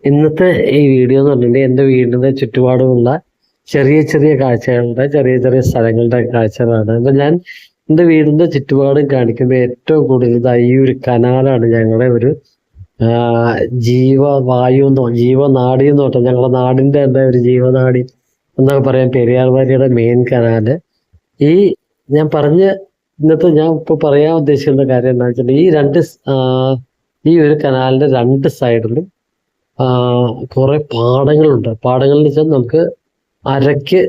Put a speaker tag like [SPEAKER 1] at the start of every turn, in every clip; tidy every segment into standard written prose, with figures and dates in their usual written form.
[SPEAKER 1] ഇന്നത്തെ ഈ വീഡിയോ എന്ന് പറഞ്ഞിട്ടുണ്ടെങ്കിൽ എൻ്റെ വീടിൻ്റെ ചുറ്റുപാടുമുള്ള ചെറിയ ചെറിയ കാഴ്ചകളുടെ ചെറിയ ചെറിയ സ്ഥലങ്ങളുടെ കാഴ്ചകളാണ്. അപ്പം ഞാൻ എൻ്റെ വീടിൻ്റെ ചുറ്റുപാടും കാണിക്കുമ്പോൾ ഏറ്റവും കൂടുതൽ ഈ ഒരു കനാലാണ് ഞങ്ങളുടെ ഒരു ജീവവായു ജീവനാടി എന്ന് പറഞ്ഞാൽ ഞങ്ങളുടെ നാടിൻ്റെ തന്നെ ഒരു ജീവനാടി എന്നൊക്കെ പറയാം. പെരിയാർ വാരിയുടെ മെയിൻ കനാല്. ഈ ഞാൻ ഇന്നത്തെ ഞാൻ ഇപ്പോൾ പറയാൻ ഉദ്ദേശിക്കുന്ന കാര്യം എന്താണെന്ന് വെച്ചിട്ടുണ്ടെങ്കിൽ ഈ ഒരു കനാലിൻ്റെ രണ്ട് സൈഡിലും കുറെ പാടങ്ങളുണ്ട്. പാടങ്ങളെന്ന് വെച്ചാൽ നമുക്ക് അരയ്ക്ക്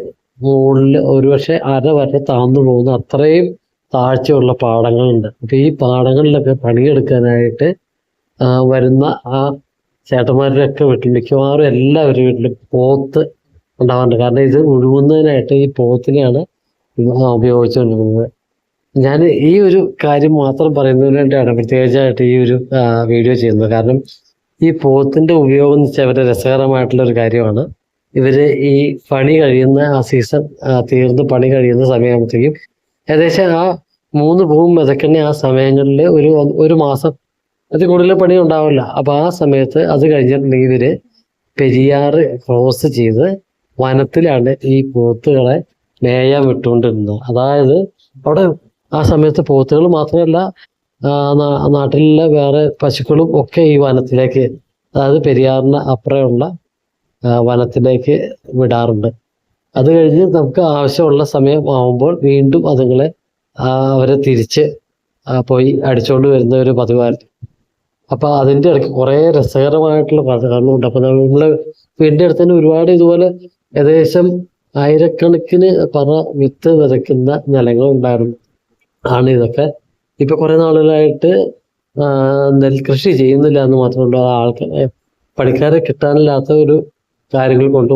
[SPEAKER 1] മുകളിൽ ഒരുപക്ഷെ അര വരെ താഴ്ന്നു പോകുന്ന അത്രയും താഴ്ചയുള്ള പാടങ്ങളുണ്ട്. അപ്പൊ ഈ പാടങ്ങളിലൊക്കെ പണിയെടുക്കാനായിട്ട് വരുന്ന ആ ചേട്ടന്മാരുടെയൊക്കെ വീട്ടിൽ മിക്കവാറും എല്ലാവരുടെ വീട്ടിലും പോത്ത് ഉണ്ടാവാറുണ്ട്. കാരണം ഇത് ഉഴുകുന്നതിനായിട്ട് ഈ പോത്തിനെയാണ് ഉപയോഗിച്ചുകൊണ്ടിരുന്നത്. ഞാൻ ഈ ഒരു കാര്യം മാത്രം പറയുന്നതിന് വേണ്ടിയാണ് പ്രത്യേകിച്ചായിട്ട് ഈ ഒരു വീഡിയോ ചെയ്യുന്നത്. കാരണം ഈ പോത്തിന്റെ ഉപയോഗം എന്ന് വെച്ചാൽ വളരെ രസകരമായിട്ടുള്ള ഒരു കാര്യമാണ്. ഇവര് ഈ പണി കഴിയുന്ന ആ സീസൺ തീർന്ന് പണി കഴിയുന്ന സമയമാകുമ്പോഴത്തേക്കും ഏകദേശം ആ 3 പൂവും വിതയ്ക്കുന്ന ആ സമയങ്ങളിൽ ഒരു മാസം അതിൽ കൂടുതൽ പണി ഉണ്ടാവില്ല. അപ്പൊ ആ സമയത്ത് അത് കഴിഞ്ഞിട്ടുണ്ടെങ്കിൽ ഇവര് പെരിയാറ് ക്രോസ് ചെയ്ത് വനത്തിലാണ് ഈ പോത്തുകളെ മേയാൻ വിട്ടുകൊണ്ടിരുന്നത്. അതായത് അവിടെ ആ സമയത്ത് പോത്തുകൾ മാത്രമല്ല നാട്ടിലുള്ള വേറെ പശുക്കളും ഒക്കെ ഈ വനത്തിലേക്ക്, അതായത് പെരിയാറിന് അപ്പുറമുള്ള വനത്തിലേക്ക് വിടാറുണ്ട്. അത് കഴിഞ്ഞ് നമുക്ക് ആവശ്യമുള്ള സമയം ആവുമ്പോൾ വീണ്ടും അതുങ്ങളെ അവരെ തിരിച്ച് പോയി അടിച്ചുകൊണ്ട് വരുന്ന ഒരു പതിവായിരുന്നു. അപ്പൊ അതിൻ്റെ ഇടയ്ക്ക് കുറേ രസകരമായിട്ടുള്ള കഥകളുണ്ട്. അപ്പൊ നമ്മളെ വീടിൻ്റെ അടുത്ത് തന്നെ ഒരുപാട് ഇതുപോലെ ഏകദേശം ആയിരക്കണക്കിന് വിത്ത് വിതയ്ക്കുന്ന നിലങ്ങളുണ്ടായിരുന്നു ആണ് ഇതൊക്കെ. ഇപ്പൊ കുറെ നാളുകളായിട്ട് നെൽകൃഷി ചെയ്യുന്നില്ല എന്ന് മാത്രമല്ല, പണിക്കാരെ കിട്ടാനില്ലാത്ത ഒരു കാര്യങ്ങൾ കൊണ്ട്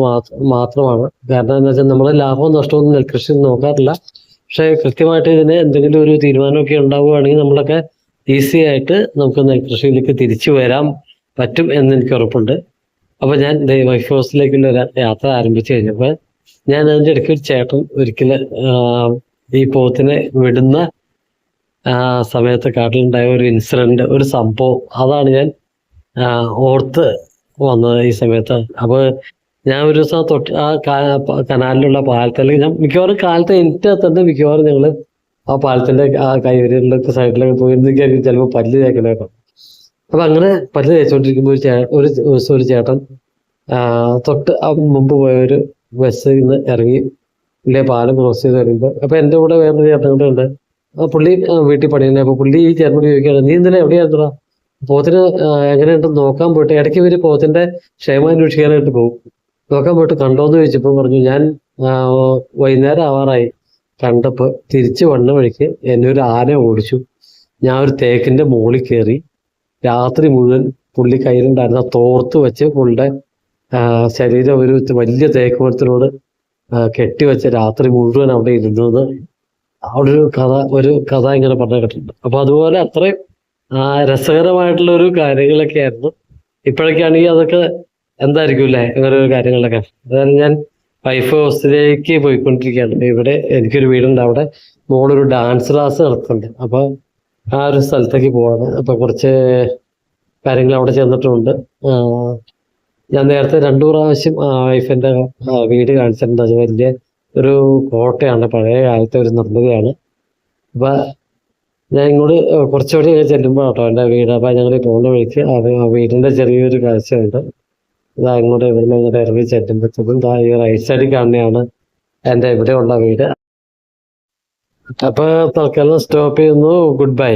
[SPEAKER 1] മാത്രമാണ്. കാരണം എന്താ വെച്ചാൽ നമ്മളെ ലാഭവും നഷ്ടവും നെൽകൃഷി നോക്കാറില്ല. പക്ഷെ കൃത്യമായിട്ട് ഇതിന് എന്തെങ്കിലും ഒരു തീരുമാനമൊക്കെ ഉണ്ടാവുകയാണെങ്കിൽ നമ്മളൊക്കെ ഈസി ആയിട്ട് നമുക്ക് നെൽകൃഷിയിലേക്ക് തിരിച്ചു വരാൻ പറ്റും എന്ന് എനിക്ക് ഉറപ്പുണ്ട്. അപ്പൊ ഞാൻ വൈഫ് ഹൗസിലേക്കുള്ള ഒരു യാത്ര ആരംഭിച്ചു കഴിഞ്ഞപ്പോൾ ഞാൻ അതിൻ്റെ ഇടയ്ക്ക് ഒരു ചേട്ടൻ ഒരിക്കലും ഈ പോത്തിനെ വിടുന്ന സമയത്ത് കാട്ടിലുണ്ടായ ഒരു ഇൻസിഡന്റ്, ഒരു സംഭവം, അതാണ് ഞാൻ ഓർത്ത് വന്നത് ഈ സമയത്ത്. അപ്പൊ ഞാൻ ഒരു ദിവസം ആ കനാലിലുള്ള പാലത്തിലേക്ക് ഞാൻ മിക്കവാറും കാലത്ത് എനിക്ക് തന്നെ മിക്കവാറും ഞങ്ങള് ആ പാലത്തിന്റെ ആ കൈവരികളിലൊക്കെ സൈഡിലൊക്കെ പോയിരുന്നെങ്കിൽ ചിലപ്പോൾ പല്ല് തേക്കണേട്ടോ. അപ്പൊ അങ്ങനെ പല്ല് തേച്ചോണ്ടിരിക്കുമ്പോൾ ഒരു ചേട്ടൻ മുമ്പ് പോയൊരു ബസ്സിൽ നിന്ന് ഇറങ്ങി ഇല്ലേ പാലം ക്രോസ് ചെയ്ത് വരുമ്പോൾ അപ്പൊ എൻ്റെ കൂടെ വേറൊരു ചേട്ടൻ കൂടെ ഉണ്ട്. പുള്ളി വീട്ടിൽ പണിയുന്നത്. അപ്പൊ പുള്ളി ഈ ചേട്ടനോട് ചോദിക്കുകയാണ്, നീ ഇന്നലെ എവിടെയായിരുന്നോ? പോത്തിന് എങ്ങനെയുണ്ടെന്ന് നോക്കാൻ പോയിട്ട് ഇടയ്ക്ക് ഇവര് പോത്തിന്റെ ക്ഷേമം അന്വേഷിക്കാനായിട്ട് പോകും. നോക്കാൻ പോയിട്ട് കണ്ടോന്ന് ചോദിച്ചപ്പോൾ പറഞ്ഞു, ഞാൻ വൈകുന്നേരം ആവാറായി കണ്ടപ്പോ തിരിച്ചു വന്ന വഴിക്ക് എന്നെ ഒരു ആന ഓടിച്ചു. ഞാൻ ഒരു തേക്കിന്റെ മുകളിൽ കയറി രാത്രി മുഴുവൻ പുള്ളി കയ്യിലുണ്ടായിരുന്ന തോർത്ത് വെച്ച് പുള്ളിയുടെ ശരീരം ഒരു വലിയ തേക്ക് മരത്തിനോട് കെട്ടിവെച്ച് രാത്രി മുഴുവൻ അവിടെ ഇരുന്നത് അവിടെ ഒരു കഥ ഇങ്ങനെ പറഞ്ഞു കേട്ടിട്ടുണ്ട്. അപ്പൊ അതുപോലെ അത്രയും രസകരമായിട്ടുള്ള ഒരു കാര്യങ്ങളൊക്കെ ആയിരുന്നു. ഇപ്പോഴൊക്കെയാണെങ്കിൽ അതൊക്കെ എന്തായിരിക്കും അല്ലേ ഇങ്ങനെ ഒരു കാര്യങ്ങളൊക്കെ. അതായത് ഞാൻ വൈഫ് ഹൗസിലേക്ക് പോയിക്കൊണ്ടിരിക്കുകയാണ്. ഇവിടെ എനിക്കൊരു വീടുണ്ട്, അവിടെ മോളൊരു ഡാൻസ് ക്ലാസ് നടത്തുന്നുണ്ട്. അപ്പൊ ആ ഒരു സ്ഥലത്തേക്ക് പോവാണ്. അപ്പൊ കുറച്ച് കാര്യങ്ങൾ അവിടെ ചെന്നിട്ടുണ്ട്. ഞാൻ നേരത്തെ 2 പ്രാവശ്യം വൈഫിന്റെ വീട് കാണിച്ചിട്ടുണ്ട്. അത് വലിയ ഒരു കോട്ടയാണ്, പഴയ കാലത്തെ ഒരു നിർമ്മിതിയാണ്. അപ്പൊ ഞാൻ ഇങ്ങോട്ട് കുറച്ചുകൂടി ചെല്ലുമ്പോൾ കേട്ടോ എൻ്റെ വീട്. അപ്പൊ ഞങ്ങൾ പോകുന്ന വഴിക്ക് വീടിന്റെ ചെറിയൊരു കാഴ്ചയുണ്ട്. ഇതാ ഇങ്ങോട്ട് ഇങ്ങോട്ട് ഇറങ്ങി ചെല്ലുമ്പോഴത്തേക്കും ഈ റൈറ്റ് സൈഡിൽ കാണുന്നതാണ് എൻ്റെ ഇവിടെയുള്ള വീട്. അപ്പൊ തൽക്കാലം സ്റ്റോപ്പ് ചെയ്യുന്നു. Good bye.